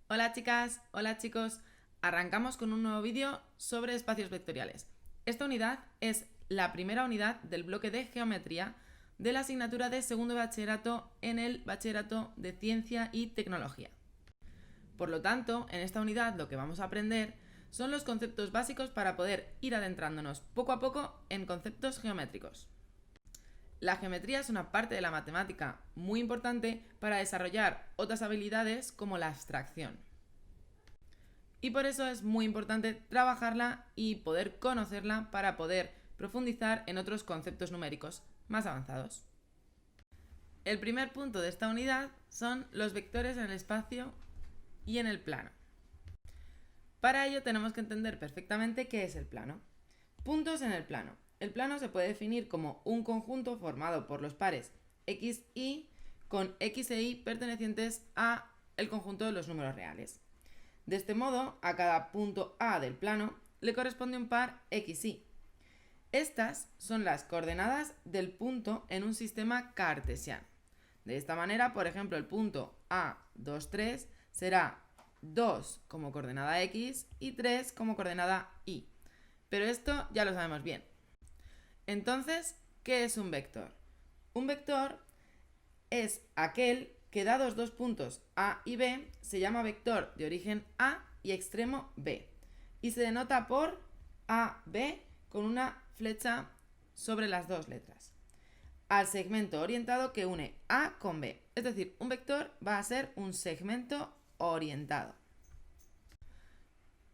Hola chicas, hola chicos, arrancamos con un nuevo vídeo sobre espacios vectoriales. Esta unidad es la primera unidad del bloque de geometría de la asignatura de segundo de bachillerato en el bachillerato de ciencia y tecnología. Por lo tanto, en esta unidad lo que vamos a aprender son los conceptos básicos para poder ir adentrándonos poco a poco en conceptos geométricos. La geometría es una parte de la matemática muy importante para desarrollar otras habilidades como la abstracción. Y por eso es muy importante trabajarla y poder conocerla para poder profundizar en otros conceptos numéricos más avanzados. El primer punto de esta unidad son los vectores en el espacio y en el plano. Para ello tenemos que entender perfectamente qué es el plano. Puntos en el plano. El plano se puede definir como un conjunto formado por los pares x, y con x e y pertenecientes a el conjunto de los números reales. De este modo, a cada punto A del plano le corresponde un par x, y. Estas son las coordenadas del punto en un sistema cartesiano. De esta manera, por ejemplo, el punto A, 2, 3 será 2 como coordenada x y 3 como coordenada y. Pero esto ya lo sabemos bien. Entonces, ¿qué es un vector? Un vector es aquel que dados dos puntos A y B se llama vector de origen A y extremo B y se denota por AB con una flecha sobre las dos letras al segmento orientado que une A con B. Es decir, un vector va a ser un segmento orientado.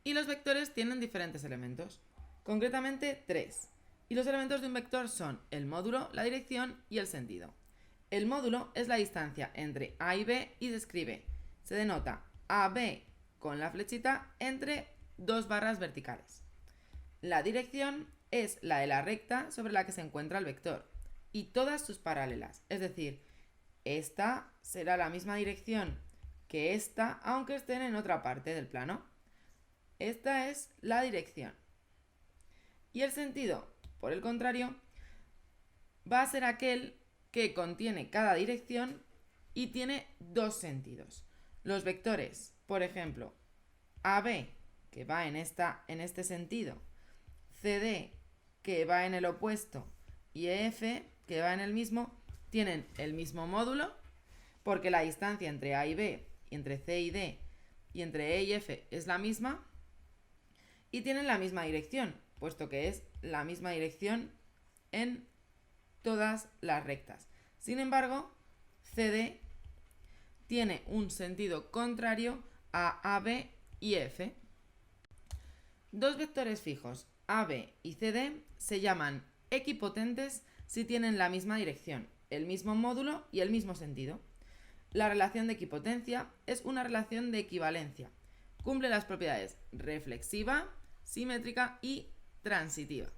Y los vectores tienen diferentes elementos, concretamente 3. Y los elementos de un vector son el módulo, la dirección y el sentido. El módulo es la distancia entre A y B y se denota AB con la flechita entre dos barras verticales. La dirección es la de la recta sobre la que se encuentra el vector y todas sus paralelas, es decir, esta será la misma dirección que esta, aunque estén en otra parte del plano. Esta es la dirección. Y el sentido, por el contrario, va a ser aquel que contiene cada dirección y tiene dos sentidos. Los vectores, por ejemplo, AB, que va en este sentido, CD, que va en el opuesto, y EF, que va en el mismo, tienen el mismo módulo, porque la distancia entre A y B, y entre C y D, y entre E y F es la misma, y tienen la misma dirección, puesto que es la misma dirección en todas las rectas. Sin embargo, CD tiene un sentido contrario a AB y F. Dos vectores fijos, AB y CD, se llaman equipotentes si tienen la misma dirección, el mismo módulo y el mismo sentido. La relación de equipotencia es una relación de equivalencia. Cumple las propiedades reflexiva, simétrica y transitiva.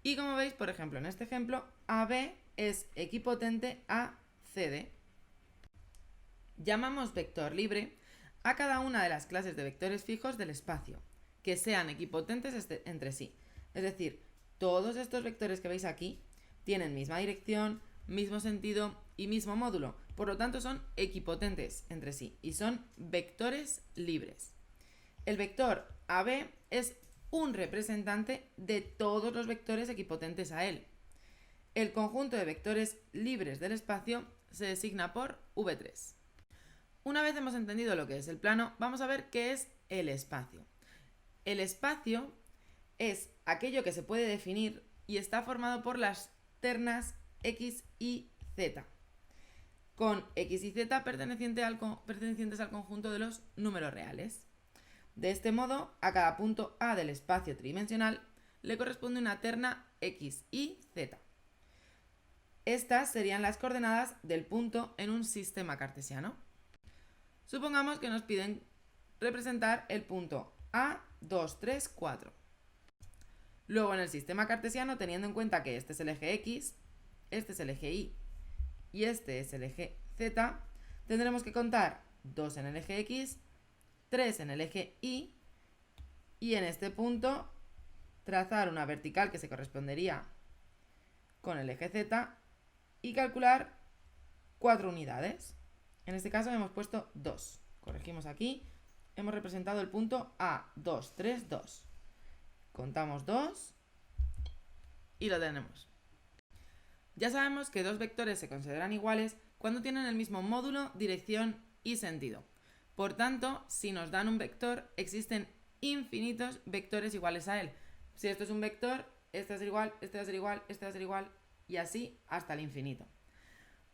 Y como veis, por ejemplo, en este ejemplo, AB es equipotente a CD. Llamamos vector libre a cada una de las clases de vectores fijos del espacio, que sean equipotentes entre sí. Es decir, todos estos vectores que veis aquí tienen misma dirección, mismo sentido y mismo módulo. Por lo tanto, son equipotentes entre sí y son vectores libres. El vector AB es un representante de todos los vectores equipotentes a él. El conjunto de vectores libres del espacio se designa por V3. Una vez hemos entendido lo que es el plano, vamos a ver qué es el espacio. El espacio es aquello que se puede definir y está formado por las ternas x y z, con x y z pertenecientes al conjunto de los números reales. De este modo, a cada punto A del espacio tridimensional le corresponde una terna x y z. Estas serían las coordenadas del punto en un sistema cartesiano. Supongamos que nos piden representar el punto A, 2, 3, 4. Luego en el sistema cartesiano, teniendo en cuenta que este es el eje X, este es el eje Y y este es el eje Z, tendremos que contar 2 en el eje X, 3 en el eje Y y en este punto trazar una vertical que se correspondería con el eje Z y calcular 4 unidades. En este caso hemos puesto 2, corregimos aquí, hemos representado el punto A, 2, 3, 2. Contamos 2 y lo tenemos. Ya sabemos que dos vectores se consideran iguales cuando tienen el mismo módulo, dirección y sentido. Por tanto, si nos dan un vector, existen infinitos vectores iguales a él. Si esto es un vector, este va a ser igual, este va a ser igual, este va a ser igual, y así hasta el infinito.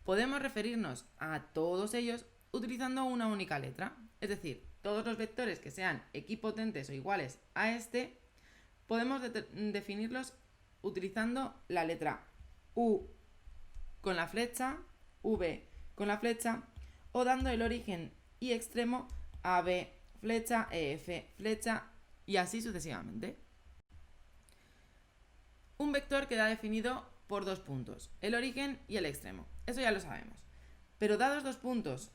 Podemos referirnos a todos ellos utilizando una única letra. Es decir, todos los vectores que sean equipotentes o iguales a este, podemos definirlos utilizando la letra U con la flecha, V con la flecha, o dando el origen y extremo a B, flecha, EF, flecha, y así sucesivamente. Un vector queda definido por dos puntos, el origen y el extremo. Eso ya lo sabemos. Pero dados dos puntos,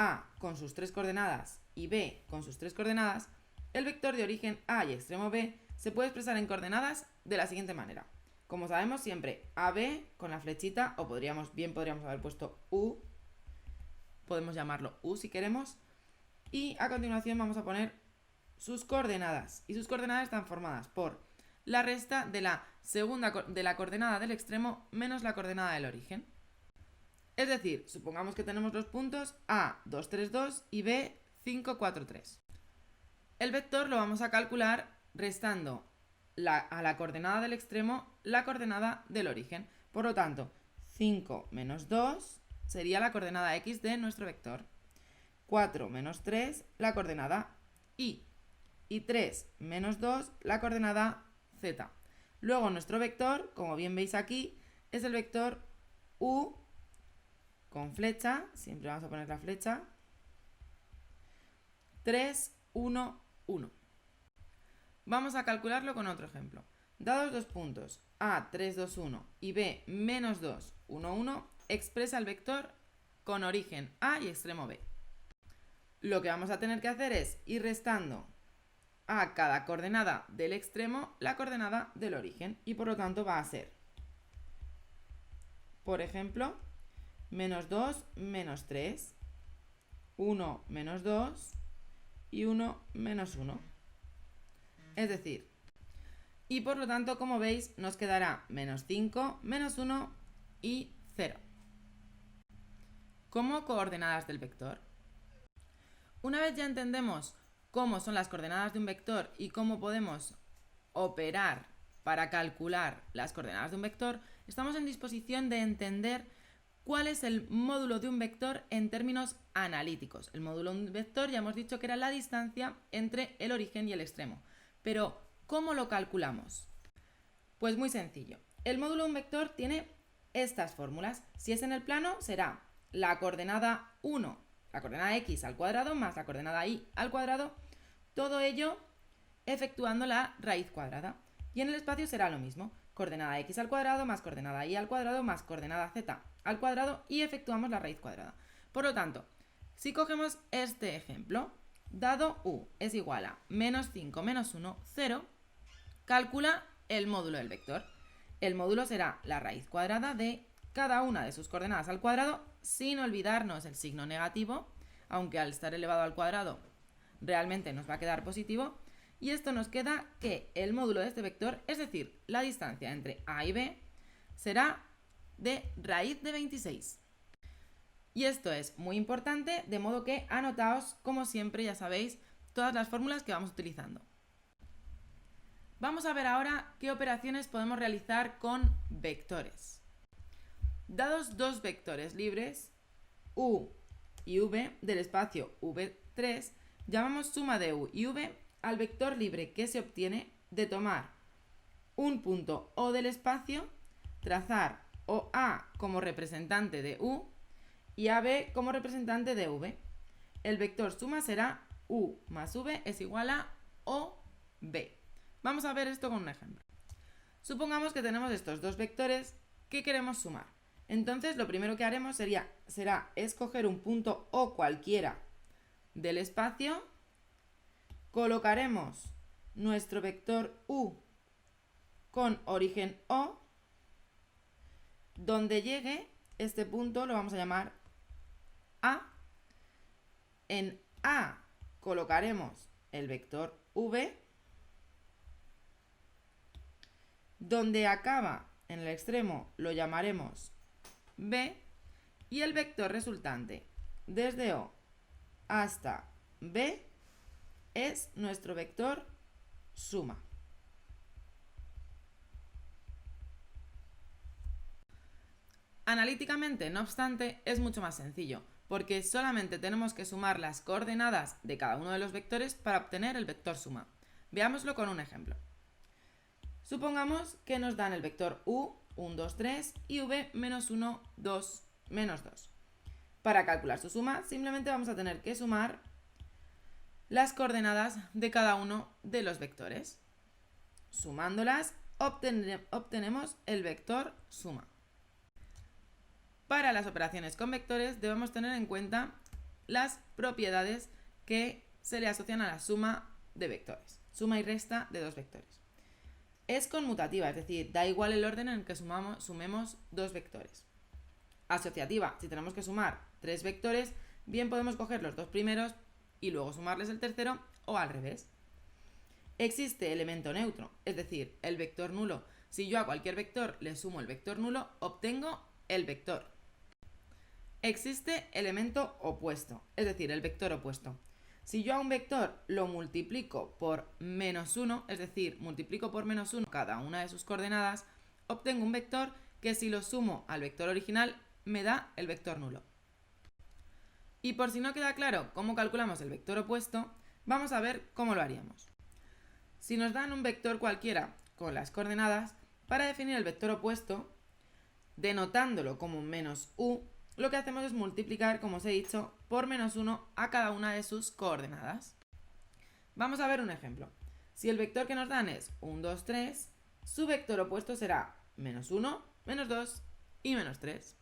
A con sus tres coordenadas y B con sus tres coordenadas, el vector de origen A y extremo B se puede expresar en coordenadas de la siguiente manera. Como sabemos siempre, AB con la flechita, o podríamos haber puesto U, podemos llamarlo U si queremos, y a continuación vamos a poner sus coordenadas. Y sus coordenadas están formadas por la resta de la coordenada del extremo menos la coordenada del origen. Es decir, supongamos que tenemos los puntos A, 2, 3, 2 y B, 5, 4, 3. El vector lo vamos a calcular restando a la coordenada del extremo la coordenada del origen. Por lo tanto, 5 menos 2 sería la coordenada X de nuestro vector. 4 menos 3, la coordenada Y. Y 3 menos 2, la coordenada Z. Luego nuestro vector, como bien veis aquí, es el vector U con flecha, siempre vamos a poner la flecha, 3, 1, 1. Vamos a calcularlo con otro ejemplo. Dados dos puntos A, 3, 2, 1 y B, menos 2, 1, 1, expresa el vector con origen A y extremo B. Lo que vamos a tener que hacer es ir restando a cada coordenada del extremo la coordenada del origen, y por lo tanto va a ser, por ejemplo, menos 2 menos 3, 1 menos 2 y 1 menos 1. Es decir, y por lo tanto, como veis, nos quedará menos 5, menos 1 y 0. Como coordenadas del vector. Una vez ya entendemos cómo son las coordenadas de un vector y cómo podemos operar para calcular las coordenadas de un vector, estamos en disposición de entender cuál es el módulo de un vector en términos analíticos. El módulo de un vector ya hemos dicho que era la distancia entre el origen y el extremo. Pero, ¿cómo lo calculamos? Pues muy sencillo. El módulo de un vector tiene estas fórmulas. Si es en el plano, será la coordenada 1, la coordenada x al cuadrado más la coordenada y al cuadrado, todo ello efectuando la raíz cuadrada. Y en el espacio será lo mismo, coordenada x al cuadrado más coordenada y al cuadrado más coordenada z al cuadrado, y efectuamos la raíz cuadrada. Por lo tanto, si cogemos este ejemplo, dado u es igual a menos 5 menos 1, 0, calcula el módulo del vector. El módulo será la raíz cuadrada de cada una de sus coordenadas al cuadrado, sin olvidarnos el signo negativo, aunque al estar elevado al cuadrado realmente nos va a quedar positivo, y esto nos queda que el módulo de este vector, es decir, la distancia entre A y B, será de raíz de 26. Y esto es muy importante, de modo que anotaos, como siempre, ya sabéis, todas las fórmulas que vamos utilizando. Vamos a ver ahora qué operaciones podemos realizar con vectores. Dados dos vectores libres, u y v, del espacio v3, llamamos suma de u y v al vector libre que se obtiene de tomar un punto O del espacio, trazar OA como representante de u y AB como representante de v. El vector suma será u más v es igual a OB. Vamos a ver esto con un ejemplo. Supongamos que tenemos estos dos vectores que queremos sumar. Entonces lo primero que haremos será escoger un punto O cualquiera del espacio, colocaremos nuestro vector u con origen O, donde llegue este punto lo vamos a llamar A. En A colocaremos el vector v, donde acaba en el extremo lo llamaremos b, y el vector resultante desde O hasta b es nuestro vector suma. Analíticamente, no obstante, es mucho más sencillo, porque solamente tenemos que sumar las coordenadas de cada uno de los vectores para obtener el vector suma. Veámoslo con un ejemplo. Supongamos que nos dan el vector u, 1, 2, 3, y v, menos 1, 2, menos 2. Para calcular su suma, simplemente vamos a tener que sumar las coordenadas de cada uno de los vectores. Sumándolas, obtenemos el vector suma. Para las operaciones con vectores debemos tener en cuenta las propiedades que se le asocian a la suma de vectores, suma y resta de dos vectores. Es conmutativa, es decir, da igual el orden en el que sumemos dos vectores. Asociativa, si tenemos que sumar tres vectores, bien podemos coger los dos primeros y luego sumarles el tercero, o al revés. Existe elemento neutro, es decir, el vector nulo. Si yo a cualquier vector le sumo el vector nulo, obtengo el vector. Existe elemento opuesto, es decir, el vector opuesto. Si yo a un vector lo multiplico por menos 1, es decir, multiplico por menos 1 cada una de sus coordenadas, obtengo un vector que si lo sumo al vector original me da el vector nulo. Y por si no queda claro cómo calculamos el vector opuesto, vamos a ver cómo lo haríamos. Si nos dan un vector cualquiera con las coordenadas, para definir el vector opuesto, denotándolo como menos u, lo que hacemos es multiplicar, como os he dicho, por menos 1 a cada una de sus coordenadas. Vamos a ver un ejemplo. Si el vector que nos dan es 1, 2, 3, su vector opuesto será menos 1, menos 2 y menos 3.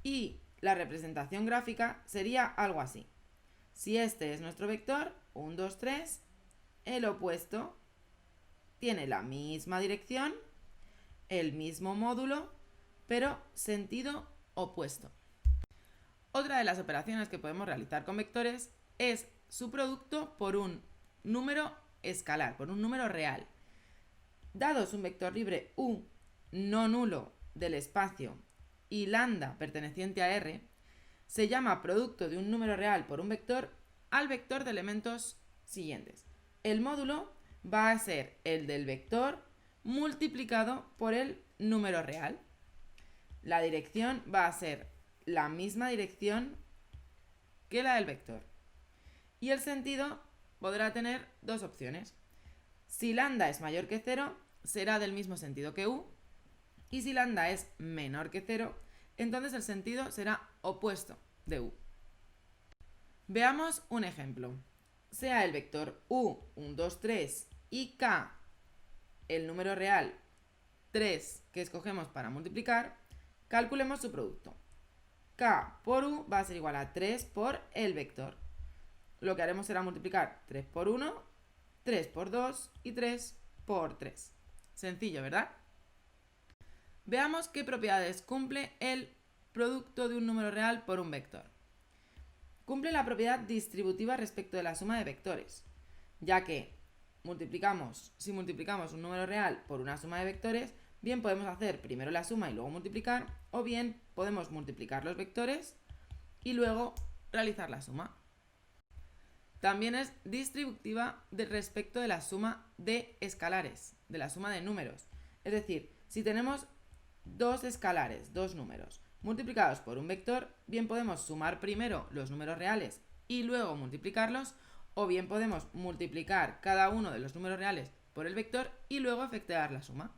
Y la representación gráfica sería algo así. Si este es nuestro vector, 1, 2, 3, el opuesto tiene la misma dirección, el mismo módulo, pero sentido opuesto. Otra de las operaciones que podemos realizar con vectores es su producto por un número escalar, por un número real. Dados un vector libre u no nulo del espacio y lambda perteneciente a R, se llama producto de un número real por un vector al vector de elementos siguientes. El módulo va a ser el del vector multiplicado por el número real. La dirección va a ser la misma dirección que la del vector. Y el sentido podrá tener dos opciones. Si lambda es mayor que 0, será del mismo sentido que u. Y si lambda es menor que 0, entonces el sentido será opuesto de u. Veamos un ejemplo. Sea el vector u, 1, 2, 3 y k, el número real 3 que escogemos para multiplicar, calculemos su producto. K por u va a ser igual a 3 por el vector. Lo que haremos será multiplicar 3 por 1, 3 por 2 y 3 por 3. Sencillo, ¿verdad? Veamos qué propiedades cumple el producto de un número real por un vector. Cumple la propiedad distributiva respecto de la suma de vectores, ya que si multiplicamos un número real por una suma de vectores, bien podemos hacer primero la suma y luego multiplicar, o bien podemos multiplicar los vectores y luego realizar la suma. También es distributiva respecto de la suma de escalares, de la suma de números. Es decir, si tenemos dos escalares, dos números, multiplicados por un vector, bien podemos sumar primero los números reales y luego multiplicarlos, o bien podemos multiplicar cada uno de los números reales por el vector y luego efectuar la suma.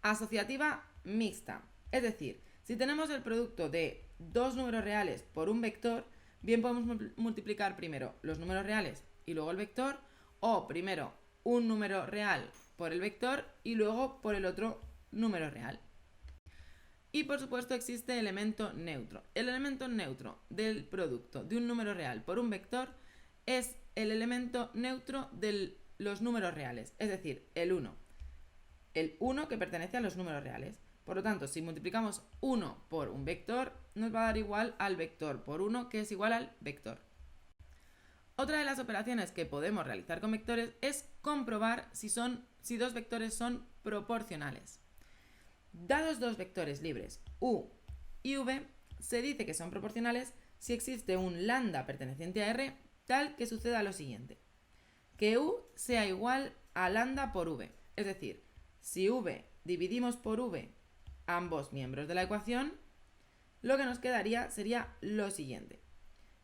Asociativa mixta, es decir, si tenemos el producto de dos números reales por un vector, bien podemos multiplicar primero los números reales y luego el vector, o primero un número real por el vector y luego por el otro número real. Y por supuesto existe el elemento neutro. El elemento neutro del producto de un número real por un vector es el elemento neutro de los números reales, es decir, el 1. El 1 que pertenece a los números reales. Por lo tanto, si multiplicamos 1 por un vector, nos va a dar igual al vector por 1, que es igual al vector. Otra de las operaciones que podemos realizar con vectores es comprobar si dos vectores son proporcionales. Dados dos vectores libres u y v, se dice que son proporcionales si existe un lambda perteneciente a R tal que suceda lo siguiente: que u sea igual a lambda por v. Es decir, si v dividimos por v ambos miembros de la ecuación, lo que nos quedaría sería lo siguiente: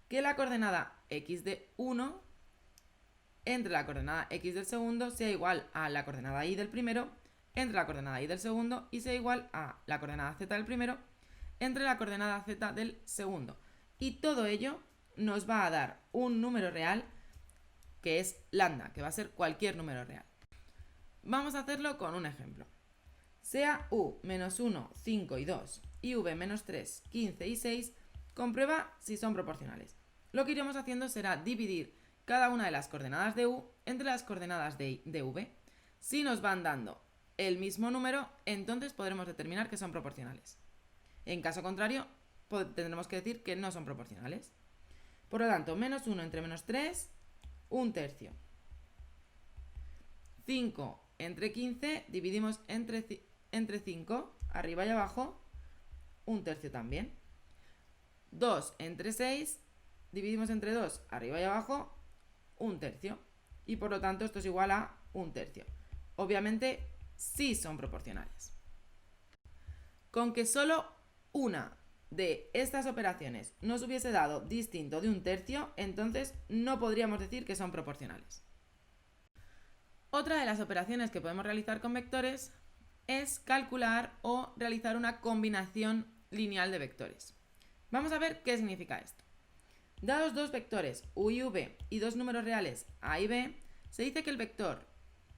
que la coordenada x de 1 entre la coordenada x del segundo sea igual a la coordenada y del primero entre la coordenada y del segundo y sea igual a la coordenada z del primero entre la coordenada z del segundo. Y todo ello nos va a dar un número real que es lambda, que va a ser cualquier número real. Vamos a hacerlo con un ejemplo. Sea u menos 1, 5 y 2 y v menos 3, 15 y 6, comprueba si son proporcionales. Lo que iremos haciendo será dividir cada una de las coordenadas de u entre las coordenadas de v. Si nos van dando el mismo número, entonces podremos determinar que son proporcionales. En caso contrario, tendremos que decir que no son proporcionales. Por lo tanto, menos 1 entre menos 3, un tercio. 5 entre 15, dividimos entre 5, arriba y abajo, un tercio también. 2 entre 6, dividimos entre 2, arriba y abajo, un tercio. Y por lo tanto esto es igual a un tercio. Obviamente sí son proporcionales. Con que solo una de estas operaciones nos hubiese dado distinto de un tercio, entonces no podríamos decir que son proporcionales. Otra de las operaciones que podemos realizar con vectores es calcular o realizar una combinación lineal de vectores. Vamos a ver qué significa esto. Dados dos vectores u y v y dos números reales a y b, se dice que el vector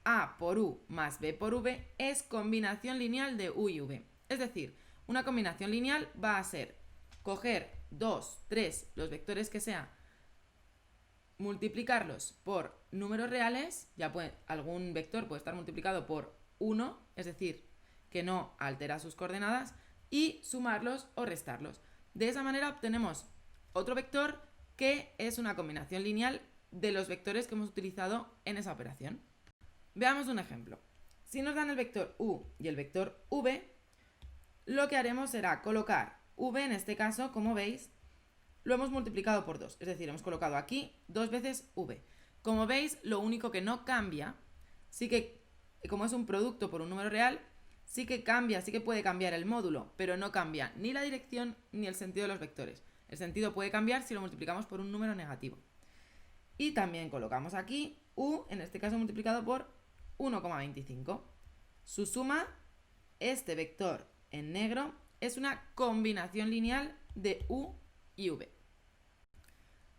a por u más b por v es combinación lineal de u y v. Es decir, una combinación lineal va a ser coger 2, 3, los vectores que sea, multiplicarlos por números reales, algún vector puede estar multiplicado por 1, es decir, que no altera sus coordenadas, y sumarlos o restarlos. De esa manera obtenemos otro vector que es una combinación lineal de los vectores que hemos utilizado en esa operación. Veamos un ejemplo. Si nos dan el vector u y el vector v, lo que haremos será colocar v, en este caso, como veis, lo hemos multiplicado por 2, es decir, hemos colocado aquí 2 veces v. Como veis, lo único que no cambia, sí que, como es un producto por un número real, sí que puede cambiar el módulo, pero no cambia ni la dirección ni el sentido de los vectores. El sentido puede cambiar si lo multiplicamos por un número negativo. Y también colocamos aquí u, en este caso multiplicado por 1,25. Su suma, este vector en negro, es una combinación lineal de u y v.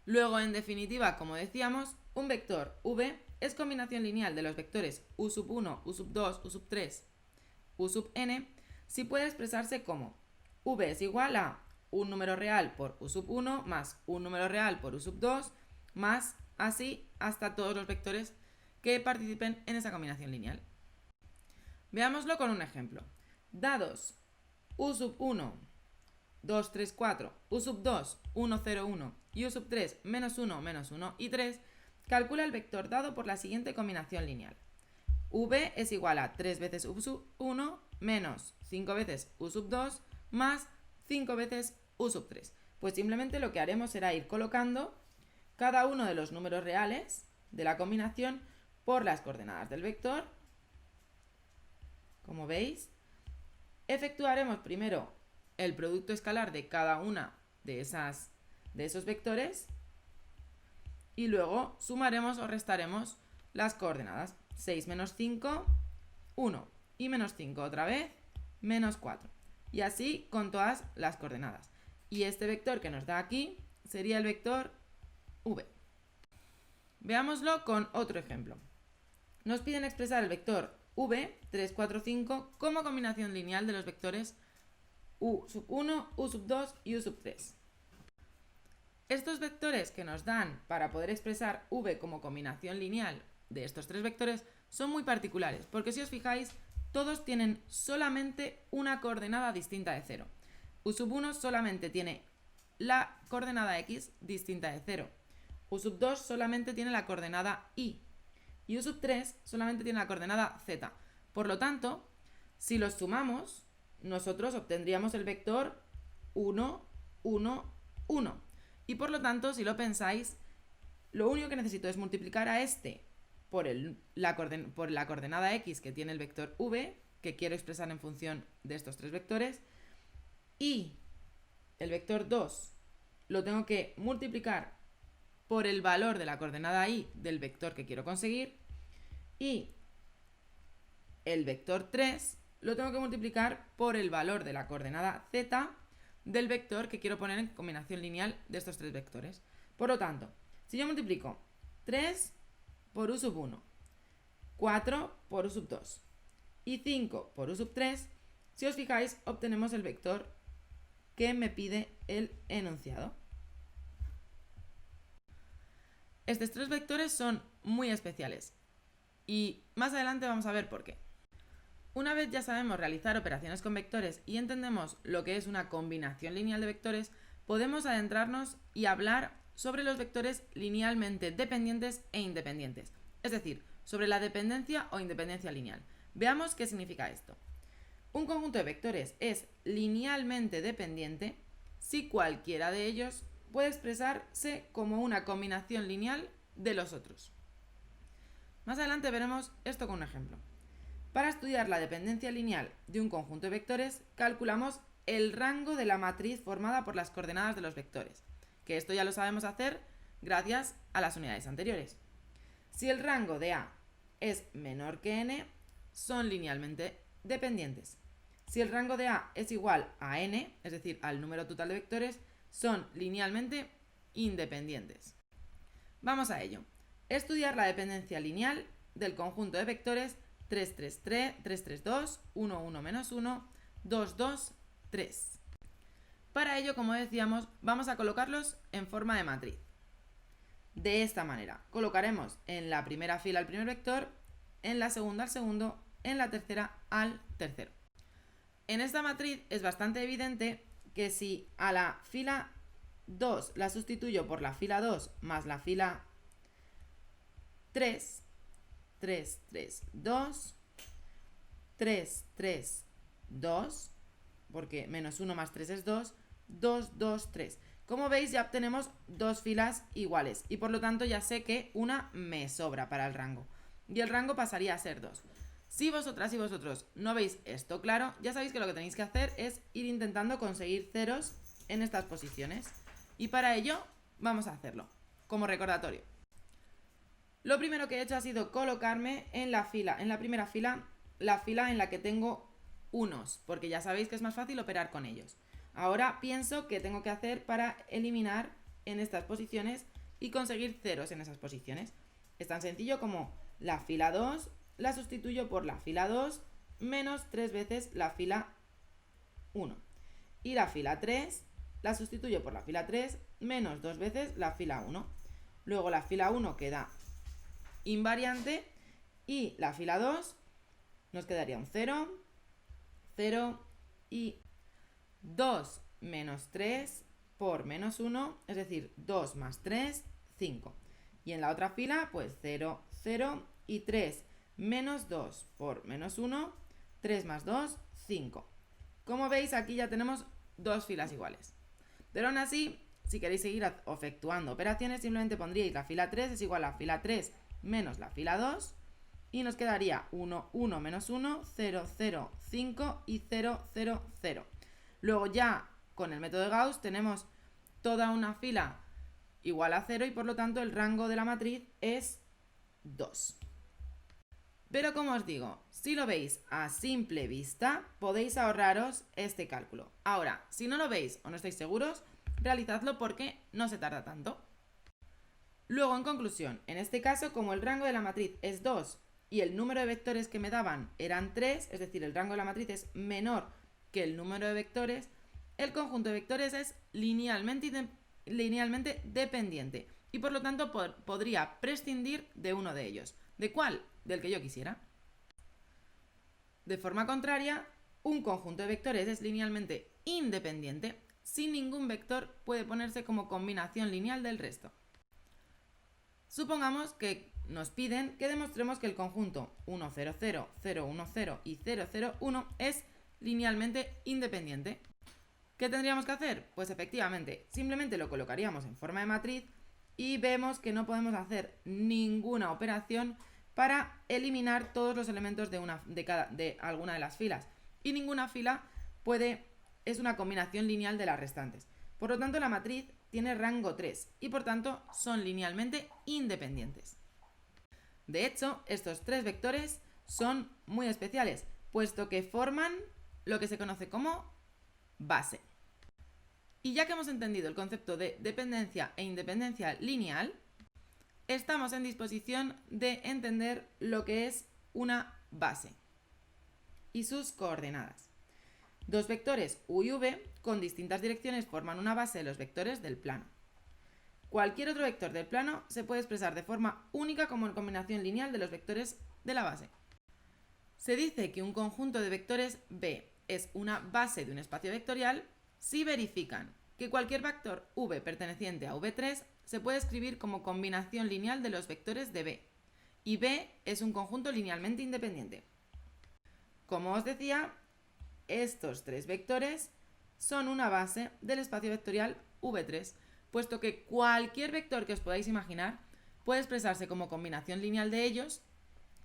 Luego, en definitiva, como decíamos, un vector v es combinación lineal de los vectores u sub 1, u sub 2, u sub 3, u sub n, si puede expresarse como v es igual a un número real por u sub 1 más un número real por u sub 2 más así hasta todos los vectores que participen en esa combinación lineal. Veámoslo con un ejemplo. Dados u sub 1, 2, 3, 4, u sub 2, 1, 0, 1 y u sub 3, menos 1, menos 1 y 3, calcula el vector dado por la siguiente combinación lineal. v es igual a 3 veces u sub 1 menos 5 veces u sub 2 más 5 veces u sub 3. Pues simplemente lo que haremos será ir colocando cada uno de los números reales de la combinación por las coordenadas del vector. Como veis, efectuaremos primero el producto escalar de cada una de esos vectores y luego sumaremos o restaremos las coordenadas. 6 menos 5, 1, y menos 5 otra vez, menos 4. Y así con todas las coordenadas. Y este vector que nos da aquí sería el vector v. Veámoslo con otro ejemplo. Nos piden expresar el vector v, 3, 4, 5, como combinación lineal de los vectores u sub 1, u sub 2 y u sub 3. Estos vectores que nos dan para poder expresar v como combinación lineal de estos tres vectores son muy particulares, porque si os fijáis, todos tienen solamente una coordenada distinta de 0. U sub 1 solamente tiene la coordenada x distinta de 0. U sub 2 solamente tiene la coordenada y U sub 3 solamente tiene la coordenada z. Por lo tanto, si los sumamos, nosotros obtendríamos el vector 1, 1, 1. Y por lo tanto, si lo pensáis, lo único que necesito es multiplicar a este por la coordenada x que tiene el vector v, que quiero expresar en función de estos tres vectores, y el vector 2 lo tengo que multiplicar por el valor de la coordenada y del vector que quiero conseguir, y el vector 3 lo tengo que multiplicar por el valor de la coordenada z del vector que quiero poner en combinación lineal de estos tres vectores. Por lo tanto, si yo multiplico 3 por u sub 1, 4 por u sub 2 y 5 por u sub 3, si os fijáis, obtenemos el vector que me pide el enunciado. Estos tres vectores son muy especiales y más adelante vamos a ver por qué. Una vez ya sabemos realizar operaciones con vectores y entendemos lo que es una combinación lineal de vectores, podemos adentrarnos y hablar sobre los vectores linealmente dependientes e independientes, es decir, sobre la dependencia o independencia lineal. Veamos qué significa esto. Un conjunto de vectores es linealmente dependiente si cualquiera de ellos puede expresarse como una combinación lineal de los otros. Más adelante veremos esto con un ejemplo. Para estudiar la dependencia lineal de un conjunto de vectores, calculamos el rango de la matriz formada por las coordenadas de los vectores, que esto ya lo sabemos hacer gracias a las unidades anteriores. Si el rango de A es menor que n, son linealmente dependientes. Si el rango de A es igual a n, es decir, al número total de vectores, son linealmente independientes. Vamos a ello. Estudiar la dependencia lineal del conjunto de vectores 3, 3, 3, 3, 3, 2, 1, 1, menos 1, 2, 2, 3. Para ello, como decíamos, vamos a colocarlos en forma de matriz. De esta manera, colocaremos en la primera fila el primer vector, en la segunda al segundo, en la tercera al tercero. En esta matriz es bastante evidente que si a la fila 2 la sustituyo por la fila 2 más la fila 3, 3, 3, 2, 3, 3, 2, porque menos 1 más 3 es 2, 2, 2, 3. Como veis, ya obtenemos dos filas iguales y por lo tanto ya sé que una me sobra para el rango y el rango pasaría a ser 2. Si vosotras y vosotros no veis esto claro, ya sabéis que lo que tenéis que hacer es ir intentando conseguir ceros en estas posiciones y para ello vamos a hacerlo como recordatorio. Lo primero que he hecho ha sido colocarme en la primera fila, la fila en la que tengo unos, porque ya sabéis que es más fácil operar con ellos. Ahora pienso qué tengo que hacer para eliminar en estas posiciones y conseguir ceros en esas posiciones. Es tan sencillo como la fila 2 la sustituyo por la fila 2 menos 3 veces la fila 1. Y la fila 3 la sustituyo por la fila 3 menos 2 veces la fila 1. Luego la fila 1 queda invariante y la fila 2 nos quedaría un 0, 0 y 2 menos 3 por menos 1, es decir, 2 más 3, 5. Y en la otra fila, pues 0, 0 y 3 menos 2 por menos 1, 3 más 2, 5. Como veis, aquí ya tenemos dos filas iguales. Pero aún así, si queréis seguir efectuando operaciones, simplemente pondríais la fila 3 es igual a la fila 3 menos la fila 2 y nos quedaría 1, 1 menos 1, 0, 0, 5 y 0, 0, 0. Luego ya con el método de Gauss tenemos toda una fila igual a 0 y por lo tanto el rango de la matriz es 2. Pero como os digo, si lo veis a simple vista, podéis ahorraros este cálculo. Ahora, si no lo veis o no estáis seguros, realizadlo porque no se tarda tanto. Luego, en conclusión, en este caso, como el rango de la matriz es 2 y el número de vectores que me daban eran 3, es decir, el rango de la matriz es menor que el número de vectores, el conjunto de vectores es linealmente dependiente y por lo tanto podría prescindir de uno de ellos. ¿De cuál? Del que yo quisiera. De forma contraria, un conjunto de vectores es linealmente independiente si ningún vector puede ponerse como combinación lineal del resto. Supongamos que nos piden que demostremos que el conjunto 1, 0, 0, 0, 1, 0 y 0, 0, 1 es linealmente independiente. ¿Qué tendríamos que hacer? Pues efectivamente, simplemente lo colocaríamos en forma de matriz y vemos que no podemos hacer ninguna operación para eliminar todos los elementos de alguna de las filas. Y ninguna fila es una combinación lineal de las restantes. Por lo tanto, la matriz tiene rango 3 y por tanto son linealmente independientes. De hecho, estos tres vectores son muy especiales, puesto que forman lo que se conoce como base. Y ya que hemos entendido el concepto de dependencia e independencia lineal, estamos en disposición de entender lo que es una base y sus coordenadas. Dos vectores u y v con distintas direcciones forman una base de los vectores del plano. Cualquier otro vector del plano se puede expresar de forma única como combinación lineal de los vectores de la base. Se dice que un conjunto de vectores V es una base de un espacio vectorial si verifican que cualquier vector V perteneciente a V3 se puede escribir como combinación lineal de los vectores de V, y V es un conjunto linealmente independiente. Como os decía, estos tres vectores son una base del espacio vectorial V3, puesto que cualquier vector que os podáis imaginar puede expresarse como combinación lineal de ellos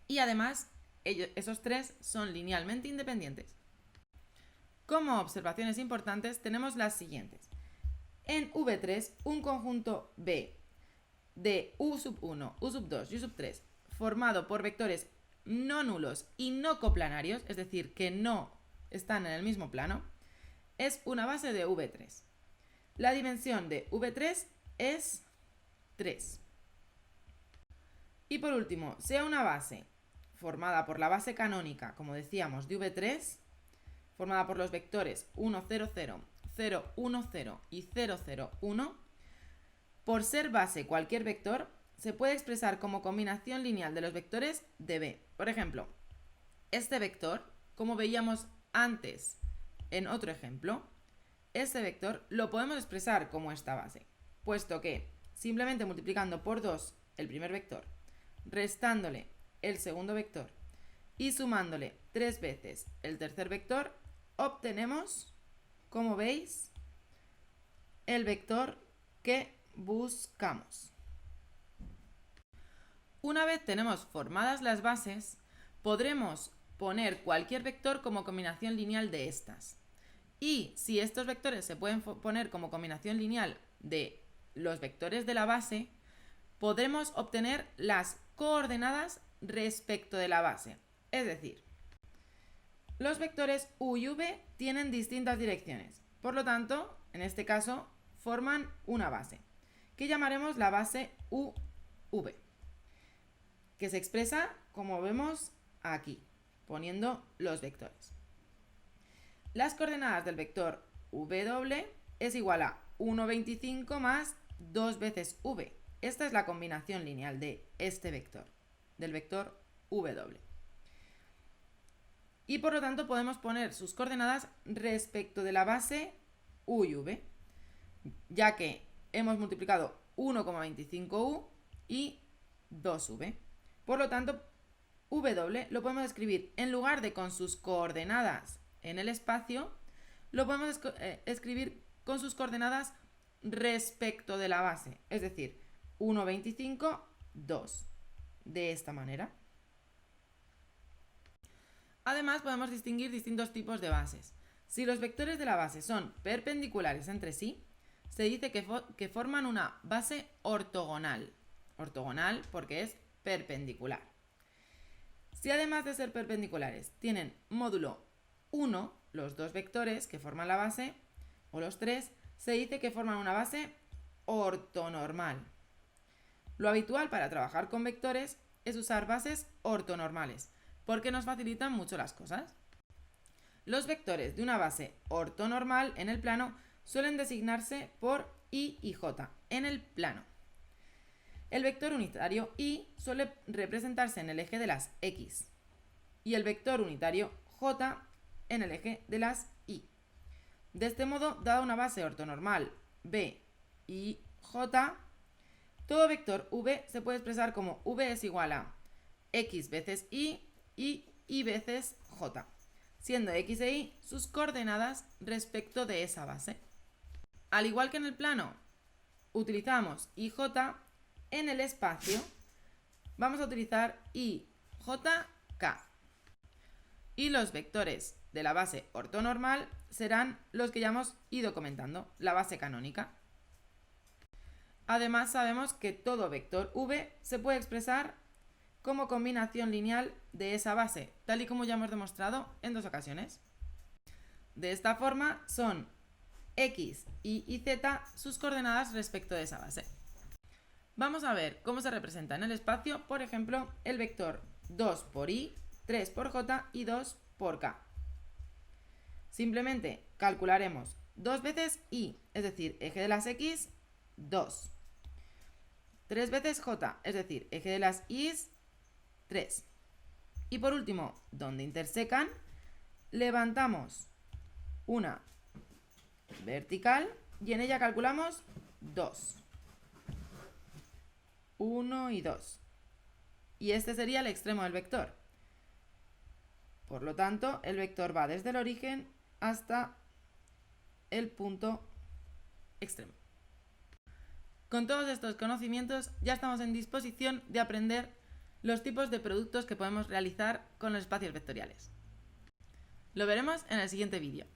y además esos tres son linealmente independientes. Como observaciones importantes tenemos las siguientes. En V3, un conjunto V de U1, U2 y U3 formado por vectores no nulos y no coplanarios, es decir, que no están en el mismo plano, es una base de V3. La dimensión de V3 es 3. Y por último, sea una base formada por la base canónica, como decíamos, de V3, formada por los vectores 1, 0, 0, 0, 1, 0 y 0, 0, 1, por ser base cualquier vector, se puede expresar como combinación lineal de los vectores de V. Por ejemplo, este vector, como veíamos antes en otro ejemplo, este vector lo podemos expresar como esta base, puesto que simplemente multiplicando por 2 el primer vector, restándole el segundo vector y sumándole 3 veces el tercer vector, obtenemos, como veis, el vector que buscamos. Una vez tenemos formadas las bases, podremos poner cualquier vector como combinación lineal de estas. Y si estos vectores se pueden poner como combinación lineal de los vectores de la base, podremos obtener las coordenadas respecto de la base. Es decir, los vectores u y v tienen distintas direcciones. Por lo tanto, en este caso, forman una base, que llamaremos la base uv, que se expresa como vemos aquí, poniendo los vectores. Las coordenadas del vector w es igual a 1,25 más 2 veces v. Esta es la combinación lineal de este vector, del vector w. Y por lo tanto podemos poner sus coordenadas respecto de la base u y v, ya que hemos multiplicado 1,25u y 2v. Por lo tanto, w lo podemos escribir en lugar de con sus coordenadas en el espacio, lo podemos escribir con sus coordenadas respecto de la base, es decir, 1,25, 2, de esta manera. Además, podemos distinguir distintos tipos de bases. Si los vectores de la base son perpendiculares entre sí, se dice que forman una base ortogonal. Ortogonal porque es perpendicular. Si además de ser perpendiculares tienen módulo 1, los dos vectores que forman la base, o los tres, se dice que forman una base ortonormal. Lo habitual para trabajar con vectores es usar bases ortonormales, porque nos facilitan mucho las cosas. Los vectores de una base ortonormal en el plano suelen designarse por i y j en el plano. El vector unitario i suele representarse en el eje de las x y el vector unitario j en el eje de las y. De este modo, dada una base ortonormal b y j, Todo vector v se puede expresar como v es igual a x veces y veces j, siendo x e y sus coordenadas respecto de esa base. Al igual que en el plano utilizamos i, j, en el espacio vamos a utilizar i, j, k. Y los vectores de la base ortonormal serán los que ya hemos ido comentando, la base canónica. Además, sabemos que todo vector v se puede expresar como combinación lineal de esa base, tal y como ya hemos demostrado en 2 ocasiones. De esta forma son x, y z sus coordenadas respecto de esa base. Vamos a ver cómo se representa en el espacio, por ejemplo, el vector 2 por i, 3 por j y 2 por k. Simplemente calcularemos 2 veces i, es decir, eje de las x, 2. 3 veces j, es decir, eje de las y, 3. Y por último, donde intersecan, levantamos una vertical y en ella calculamos 2. 1 y 2. Y este sería el extremo del vector. Por lo tanto, el vector va desde el origen hasta el punto extremo. Con todos estos conocimientos ya estamos en disposición de aprender los tipos de productos que podemos realizar con los espacios vectoriales. Lo veremos en el siguiente vídeo.